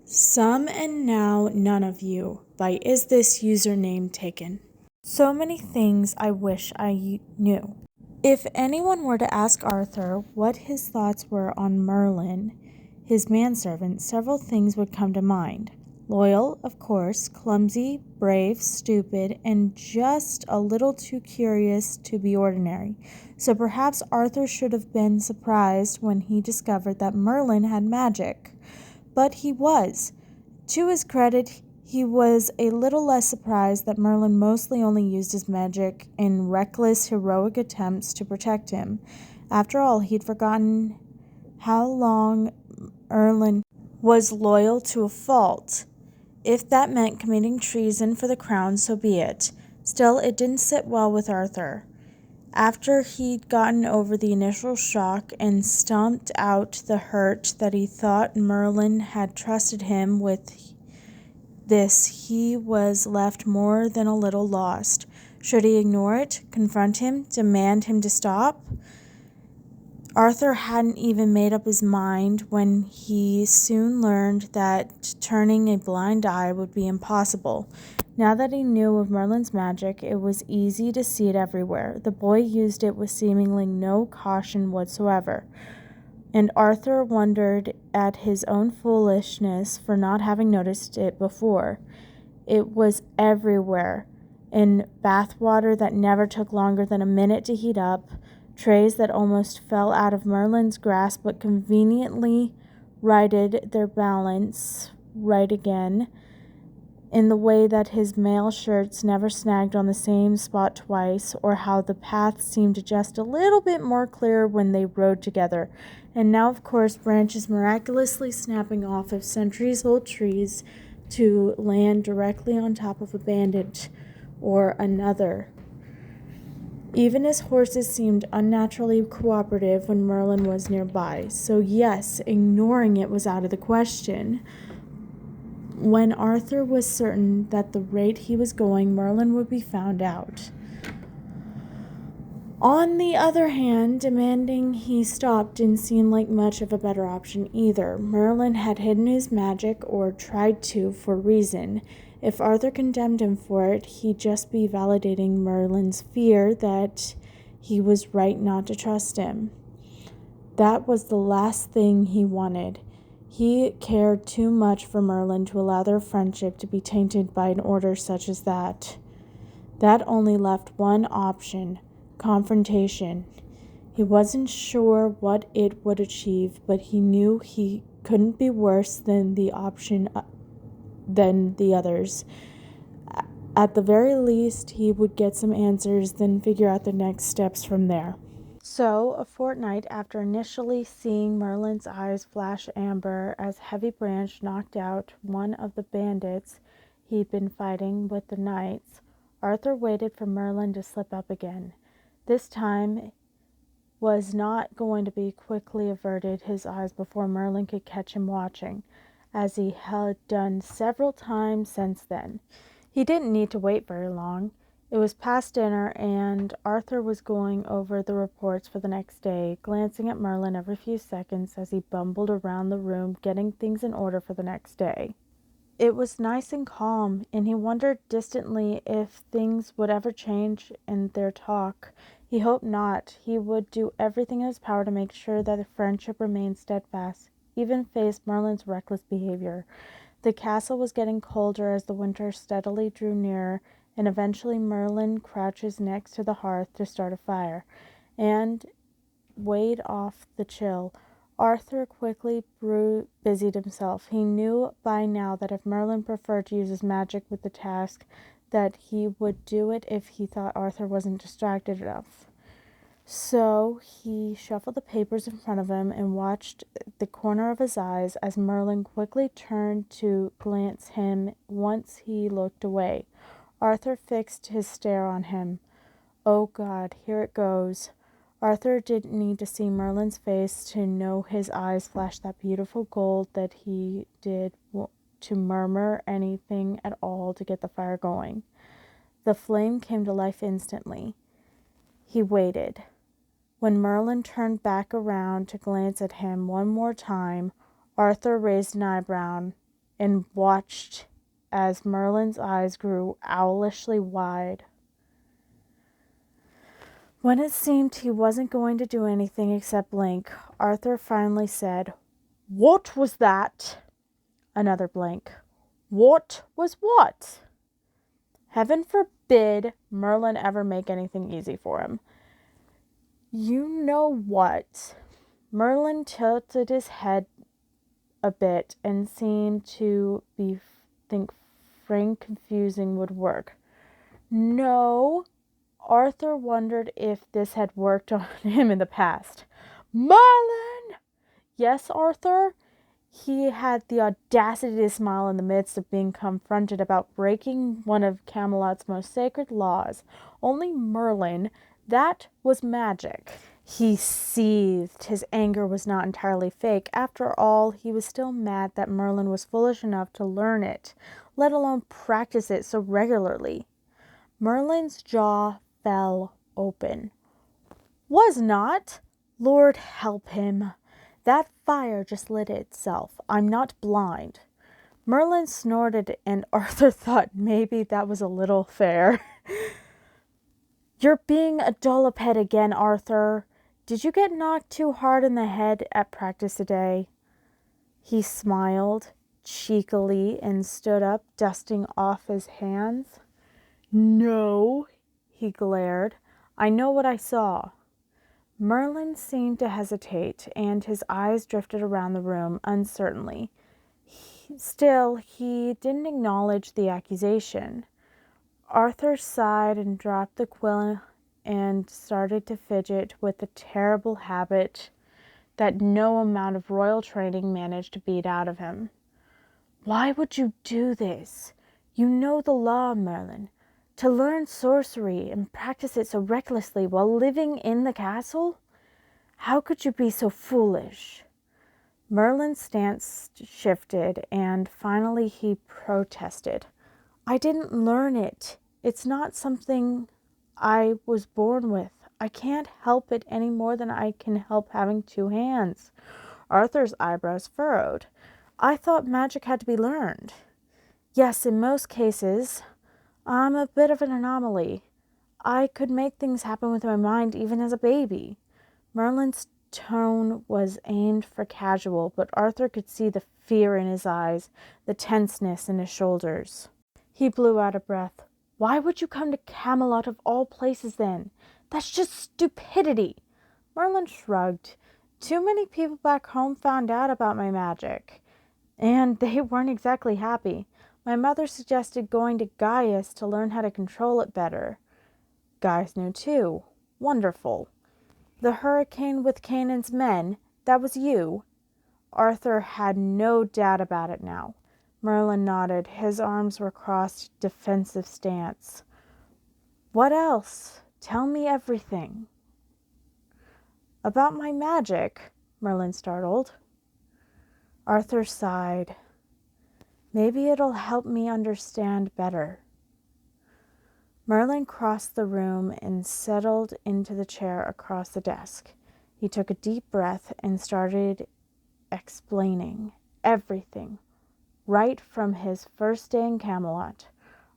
Some and Now None of You by Is This Username Taken? So many things I wish I knew. If anyone were to ask Arthur what his thoughts were on Merlin, his manservant, several things would come to mind. Loyal, of course, clumsy, brave, stupid, and just a little too curious to be ordinary. So perhaps Arthur should have been surprised when he discovered that Merlin had magic. But he was. To his credit, he was a little less surprised that Merlin mostly only used his magic in reckless, heroic attempts to protect him. After all, he'd forgotten how long Merlin was loyal to a fault. If that meant committing treason for the crown, so be it. Still, it didn't sit well with Arthur. After he'd gotten over the initial shock and stomped out the hurt that he thought Merlin had trusted him with this, he was left more than a little lost. Should he ignore it, confront him, demand him to stop? Arthur hadn't even made up his mind when he soon learned that turning a blind eye would be impossible. Now that he knew of Merlin's magic, it was easy to see it everywhere. The boy used it with seemingly no caution whatsoever, and Arthur wondered at his own foolishness for not having noticed it before. It was everywhere, in bathwater that never took longer than a minute to heat up, trays that almost fell out of Merlin's grasp but conveniently righted their balance right again, in the way that his mail shirts never snagged on the same spot twice, or how the path seemed just a little bit more clear when they rode together. And now, of course, branches miraculously snapping off of centuries-old trees to land directly on top of a bandit or another. Even his horses seemed unnaturally cooperative when Merlin was nearby. So yes, ignoring it was out of the question. When Arthur was certain that the rate he was going, Merlin would be found out. On the other hand, demanding he stop didn't seem like much of a better option either. Merlin had hidden his magic, or tried to, for a reason. If Arthur condemned him for it, he'd just be validating Merlin's fear that he was right not to trust him. That was the last thing he wanted. He cared too much for Merlin to allow their friendship to be tainted by an order such as that. That only left one option: confrontation. He wasn't sure what it would achieve, but he knew he couldn't be worse than the others. At the very least, he would get some answers, then figure out the next steps from there. So, a fortnight after initially seeing Merlin's eyes flash amber as Heavy Branch knocked out one of the bandits he'd been fighting with the knights, Arthur waited for Merlin to slip up again. This time was not going to be quickly averted his eyes before Merlin could catch him watching, as he had done several times since then. He didn't need to wait very long. It was past dinner, and Arthur was going over the reports for the next day, glancing at Merlin every few seconds as he bumbled around the room, getting things in order for the next day. It was nice and calm, and he wondered distantly if things would ever change in their talk. He hoped not. He would do everything in his power to make sure that the friendship remained steadfast, even face Merlin's reckless behavior. The castle was getting colder as the winter steadily drew nearer, and eventually Merlin crouches next to the hearth to start a fire, and ward off the chill. Arthur quickly busied himself. He knew by now that if Merlin preferred to use his magic with the task, that he would do it if he thought Arthur wasn't distracted enough. So he shuffled the papers in front of him and watched the corner of his eyes as Merlin quickly turned to glance him once he looked away. Arthur fixed his stare on him. Oh God, here it goes. Arthur didn't need to see Merlin's face to know his eyes flashed that beautiful gold that he did to murmur anything at all to get the fire going. The flame came to life instantly. He waited. When Merlin turned back around to glance at him one more time, Arthur raised an eyebrow. and watched as Merlin's eyes grew owlishly wide. When it seemed he wasn't going to do anything except blink, Arthur finally said, "What was that?" Another blink. "What was what?" Heaven forbid Merlin ever make anything easy for him. "You know what?" Merlin tilted his head a bit and seemed to think frank confusing would work. "No." Arthur wondered if this had worked on him in the past. "Merlin!" "Yes, Arthur?" He had the audacity to smile in the midst of being confronted about breaking one of Camelot's most sacred laws. Only Merlin. That was magic. He seethed. His anger was not entirely fake. After all, he was still mad that Merlin was foolish enough to learn it, let alone practice it so regularly. Merlin's jaw fell open. "Was not? Lord help him. That fire just lit itself. I'm not blind." Merlin snorted, and Arthur thought maybe that was a little fair. "You're being a dolloped again, Arthur. Did you get knocked too hard in the head at practice today?" He smiled cheekily and stood up, dusting off his hands. "No," he glared. "I know what I saw." Merlin seemed to hesitate, and his eyes drifted around the room uncertainly. Still, he didn't acknowledge the accusation. Arthur sighed and dropped the quill and started to fidget with the terrible habit that no amount of royal training managed to beat out of him. "Why would you do this? You know the law, Merlin. To learn sorcery and practice it so recklessly while living in the castle? How could you be so foolish?" Merlin's stance shifted, and finally he protested. "I didn't learn it. It's not something I was born with. I can't help it any more than I can help having two hands." Arthur's eyebrows furrowed. "I thought magic had to be learned." "Yes, in most cases. I'm a bit of an anomaly. I could make things happen with my mind even as a baby." Merlin's tone was aimed for casual, but Arthur could see the fear in his eyes, the tenseness in his shoulders. He blew out a breath. "Why would you come to Camelot of all places then? That's just stupidity." Merlin shrugged. "Too many people back home found out about my magic, and they weren't exactly happy. My mother suggested going to Gaius to learn how to control it better." "Gaius knew too. Wonderful." "The hurricane with Canaan's men, that was you?" Arthur had no doubt about it now. Merlin nodded. His arms were crossed, defensive stance. "What else? Tell me everything." "About my magic?" Merlin startled. Arthur sighed. "Maybe it'll help me understand better." Merlin crossed the room and settled into the chair across the desk. He took a deep breath and started explaining everything, right from his first day in Camelot.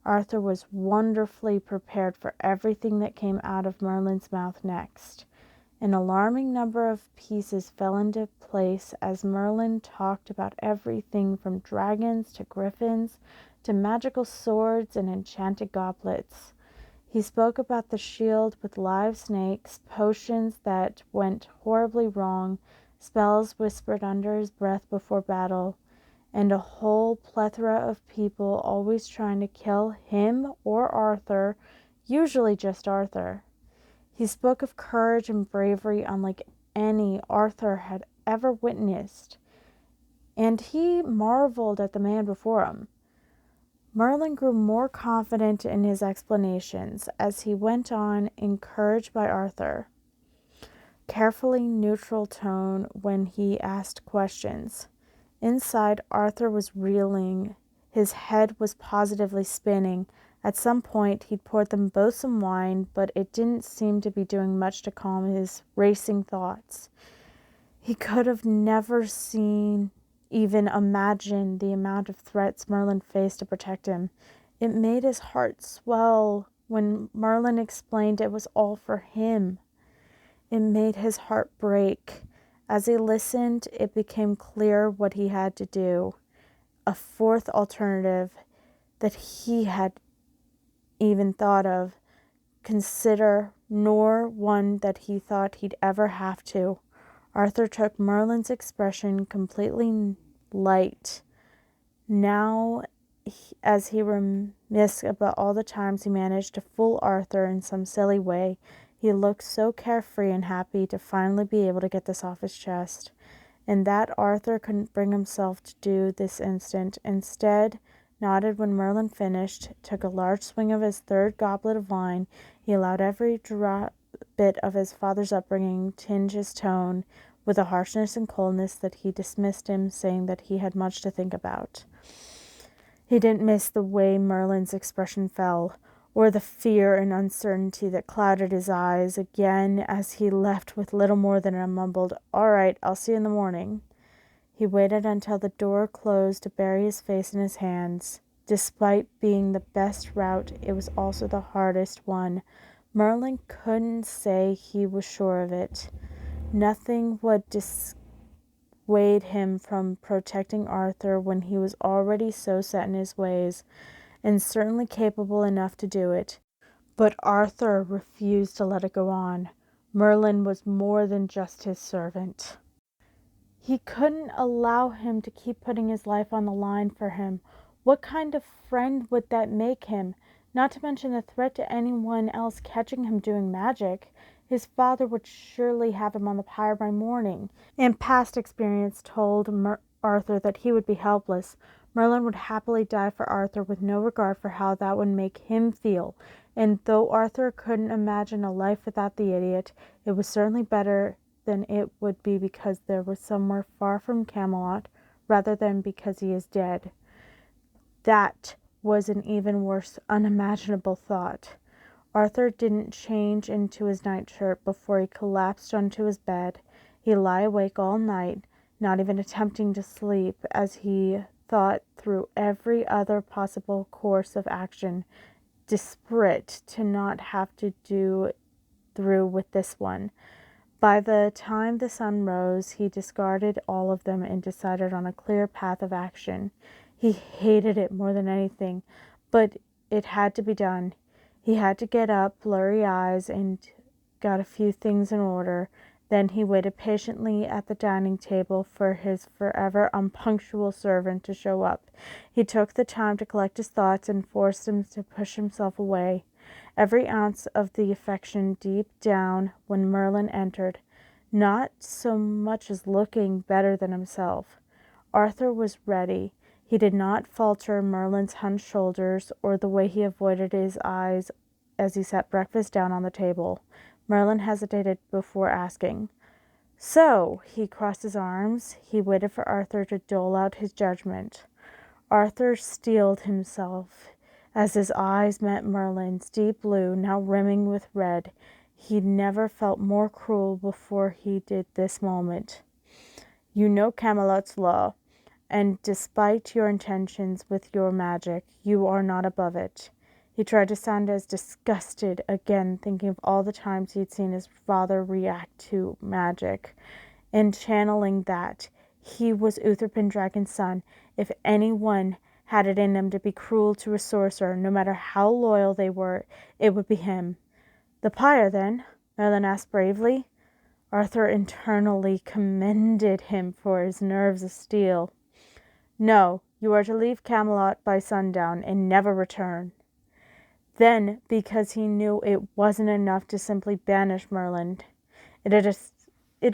Arthur was wonderfully prepared for everything that came out of Merlin's mouth next. An alarming number of pieces fell into place as Merlin talked about everything from dragons to griffins to magical swords and enchanted goblets. He spoke about the shield with live snakes, potions that went horribly wrong, spells whispered under his breath before battle, and a whole plethora of people always trying to kill him or Arthur, usually just Arthur. He spoke of courage and bravery unlike any Arthur had ever witnessed, and he marveled at the man before him. Merlin grew more confident in his explanations as he went on, encouraged by Arthur. Carefully neutral tone when he asked questions. Inside, Arthur was reeling. His head was positively spinning. At some point, he'd poured them both some wine, but it didn't seem to be doing much to calm his racing thoughts. He could have never seen even imagine the amount of threats Merlin faced to protect him. It made his heart swell when Merlin explained it was all for him. It made his heart break. As he listened, it became clear what he had to do. A fourth alternative that he had even thought of, consider, nor one that he thought he'd ever have to. Arthur took Merlin's expression completely light. Now, as he reminisced about all the times he managed to fool Arthur in some silly way, he looked so carefree and happy to finally be able to get this off his chest. And that Arthur couldn't bring himself to do this instant. Instead, nodded when Merlin finished, took a large swing of his third goblet of wine. He allowed every drop bit of his father's upbringing tinge his tone with a harshness and coldness that he dismissed him, saying that he had much to think about. He didn't miss the way Merlin's expression fell, or the fear and uncertainty that clouded his eyes again as he left with little more than a mumbled, "All right, I'll see you in the morning." He waited until the door closed to bury his face in his hands. Despite being the best route, it was also the hardest one. Merlin couldn't say he was sure of it. Nothing would dissuade him from protecting Arthur when he was already so set in his ways, and certainly capable enough to do it. But Arthur refused to let it go on. Merlin was more than just his servant. He couldn't allow him to keep putting his life on the line for him. What kind of friend would that make him? Not to mention the threat to anyone else catching him doing magic. His father would surely have him on the pyre by morning, and past experience told Arthur that he would be helpless. Merlin would happily die for Arthur with no regard for how that would make him feel. And though Arthur couldn't imagine a life without the idiot, it was certainly better than it would be because there was somewhere far from Camelot, rather than because he is dead. That was an even worse, unimaginable thought. Arthur didn't change into his nightshirt before he collapsed onto his bed. He lay awake all night, not even attempting to sleep, as he thought through every other possible course of action, desperate to not have to do through with this one. By the time the sun rose, he discarded all of them and decided on a clear path of action. He hated it more than anything, but it had to be done. He had to get up, blurry eyes, and got a few things in order. Then he waited patiently at the dining table for his forever unpunctual servant to show up. He took the time to collect his thoughts and forced him to push himself away. Every ounce of the affection deep down when Merlin entered, not so much as looking better than himself. Arthur was ready. He did not falter Merlin's hunched shoulders or the way he avoided his eyes as he set breakfast down on the table. Merlin hesitated before asking. "So," he crossed his arms. He waited for Arthur to dole out his judgment. Arthur steeled himself as his eyes met Merlin's, deep blue, now rimming with red. He'd never felt more cruel before he did this moment. "You know Camelot's law, and despite your intentions with your magic, you are not above it." He tried to sound as disgusted, again thinking of all the times he'd seen his father react to magic, and channeling that. He was Uther Pendragon's son. If anyone had it in him to be cruel to a sorcerer, no matter how loyal they were, it would be him. "The pyre, then?" Merlin asked bravely. Arthur internally commended him for his nerves of steel. "No, you are to leave Camelot by sundown and never return." Then, because he knew it wasn't enough to simply banish Merlin, "It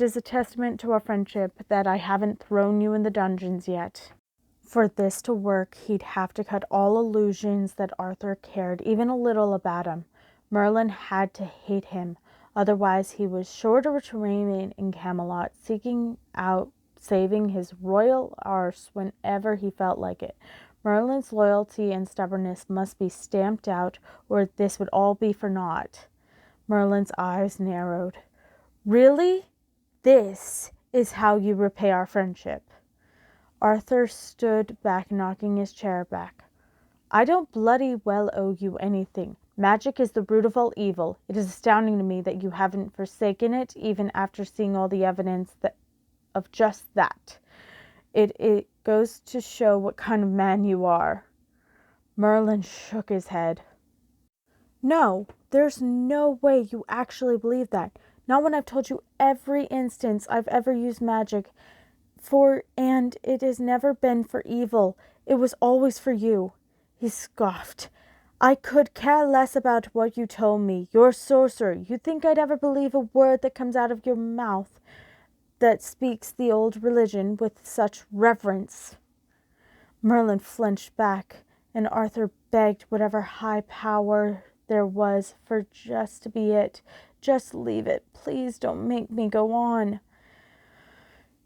is a testament to our friendship that I haven't thrown you in the dungeons yet." For this to work, he'd have to cut all illusions that Arthur cared even a little about him. Merlin had to hate him. Otherwise, he was sure to remain in Camelot, seeking out saving his royal arse whenever he felt like it. Merlin's loyalty and stubbornness must be stamped out, or this would all be for naught. Merlin's eyes narrowed. "Really? This is how you repay our friendship?" Arthur stood back, knocking his chair back. I don't bloody well owe you anything. Magic is the root of all evil. It is astounding to me that you haven't forsaken it, even after seeing all the evidence of just that. It goes to show what kind of man you are. Merlin shook his head. No, there's no way you actually believe that. Not when I've told you every instance I've ever used magic and it has never been for evil. It was always for you. He scoffed. I could care less about what you told me. You're a sorcerer. You think I'd ever believe a word that comes out of your mouth that speaks the old religion with such reverence? Merlin flinched back, and Arthur begged whatever high power there was for just to be it. Just leave it. Please don't make me go on.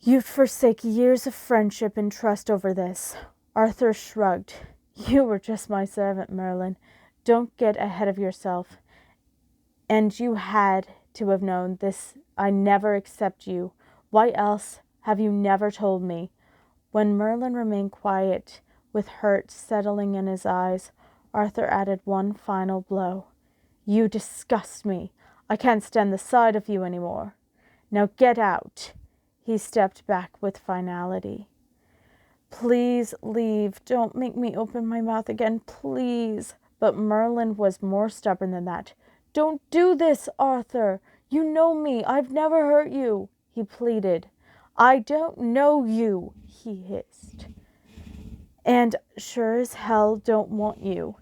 You'd forsake years of friendship and trust over this. Arthur shrugged. You were just my servant, Merlin. Don't get ahead of yourself. And you had to have known this. I never accept you. Why else have you never told me? When Merlin remained quiet, with hurt settling in his eyes, Arthur added one final blow. You disgust me. I can't stand the sight of you any more. Now get out. He stepped back with finality. Please leave. Don't make me open my mouth again, please. But Merlin was more stubborn than that. Don't do this, Arthur. You know me. I've never hurt you, he pleaded. I don't know you, he hissed. And sure as hell don't want you.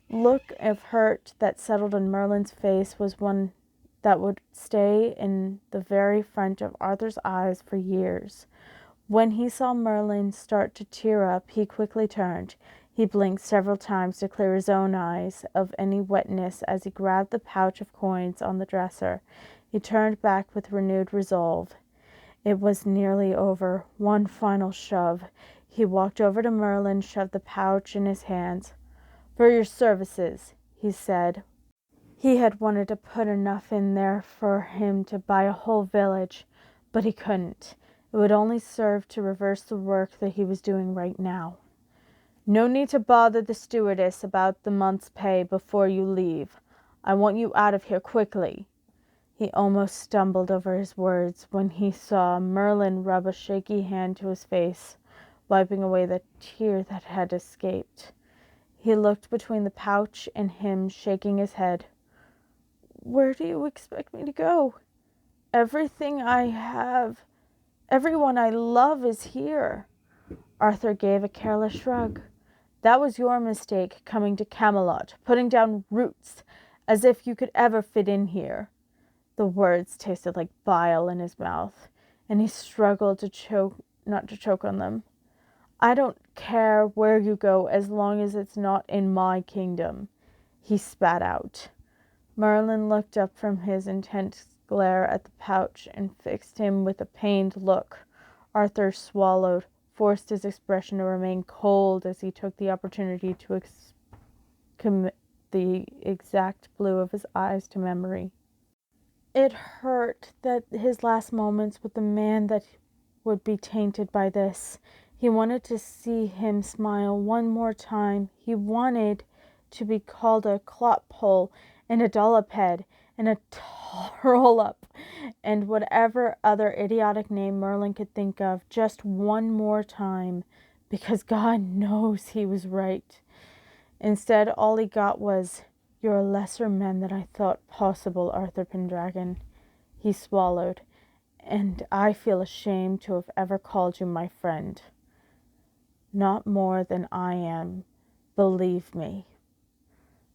Look of hurt that settled on Merlin's face was one that would stay in the very front of Arthur's eyes for years. When he saw Merlin start to tear up, he quickly turned. He blinked several times to clear his own eyes of any wetness as he grabbed the pouch of coins on the dresser. He turned back with renewed resolve. It was nearly over. One final shove. He walked over to Merlin, shoved the pouch in his hands. For your services, he said. He had wanted to put enough in there for him to buy a whole village, but he couldn't. It would only serve to reverse the work that he was doing right now. No need to bother the stewardess about the month's pay before you leave. I want you out of here quickly. He almost stumbled over his words when he saw Merlin rub a shaky hand to his face, wiping away the tear that had escaped. He looked between the pouch and him, shaking his head. Where do you expect me to go? Everything I have, everyone I love is here. Arthur gave a careless shrug. That was your mistake, coming to Camelot, putting down roots, as if you could ever fit in here. The words tasted like bile in his mouth, and he struggled not to choke on them. I don't care where you go as long as it's not in my kingdom, he spat out. Merlin looked up from his intense glare at the pouch and fixed him with a pained look. Arthur swallowed, forced his expression to remain cold as he took the opportunity to commit the exact blue of his eyes to memory. It hurt that his last moments with the man that would be tainted by this. He wanted to see him smile one more time. He wanted to be called a clothpole and a dolloped and a roll-up and whatever other idiotic name Merlin could think of just one more time, because God knows he was right. Instead, all he got was, "You're a lesser man than I thought possible, Arthur Pendragon." He swallowed. "And I feel ashamed to have ever called you my friend." "Not more than I am, believe me."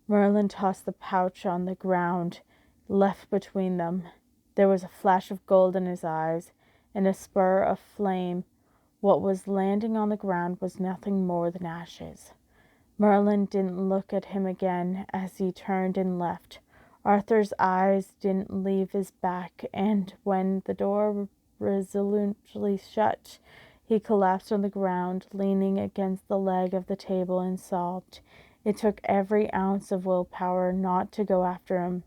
Merlin tossed the pouch on the ground, left between them. There was a flash of gold in his eyes, and a spur of flame. What was landing on the ground was nothing more than ashes. Merlin didn't look at him again as he turned and left. Arthur's eyes didn't leave his back, and when the door resolutely shut, he collapsed on the ground, leaning against the leg of the table, and sobbed. It took every ounce of willpower not to go after him.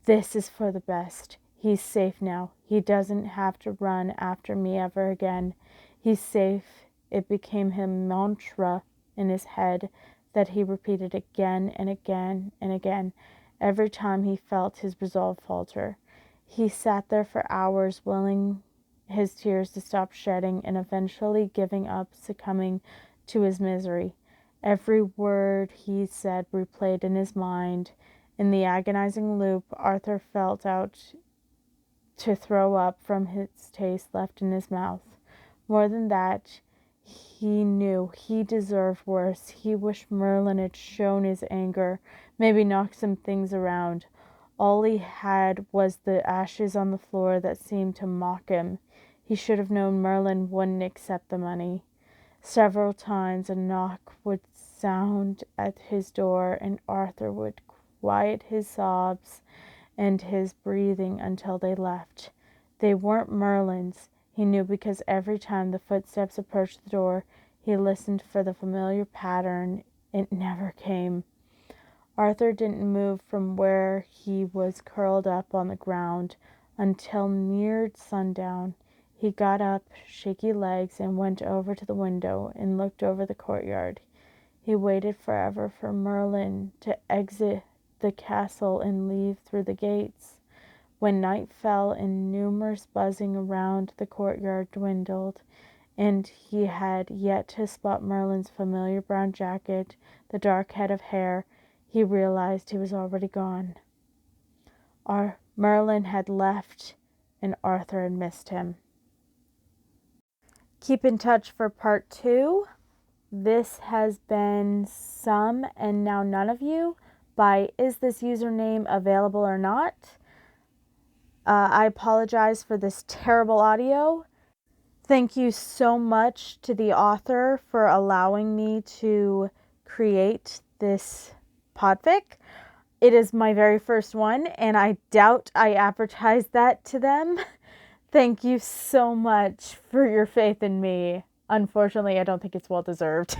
This is for the best. He's safe now. He doesn't have to run after me ever again. He's safe It became a mantra in his head that he repeated again and again and again, every time he felt his resolve falter. He sat there for hours, willing his tears to stop shedding and eventually giving up, succumbing to his misery. Every word he said replayed in his mind. In the agonizing loop, Arthur felt out to throw up from his taste left in his mouth. More than that, he knew he deserved worse. He wished Merlin had shown his anger, maybe knocked some things around. All he had was the ashes on the floor that seemed to mock him. He should have known Merlin wouldn't accept the money. Several times a knock would sound at his door, and Arthur would quiet his sobs and his breathing until they left. They weren't Merlin's, he knew, because every time the footsteps approached the door, he listened for the familiar pattern. It never came. Arthur didn't move from where he was curled up on the ground until near sundown. He got up, shaky legs, and went over to the window and looked over the courtyard. He waited forever for Merlin to exit the castle and leave through the gates. When night fell and numerous buzzing around the courtyard dwindled, and he had yet to spot Merlin's familiar brown jacket, the dark head of hair, he realized he was already gone. Merlin had left, and Arthur had missed him. Keep in touch for part 2. This has been Some and Now None of You by Is This Username Available or Not? I apologize for this terrible audio. Thank you so much to the author for allowing me to create this podfic. It is my very first one, and I doubt I advertised that to them. Thank you so much for your faith in me. Unfortunately, I don't think it's well deserved.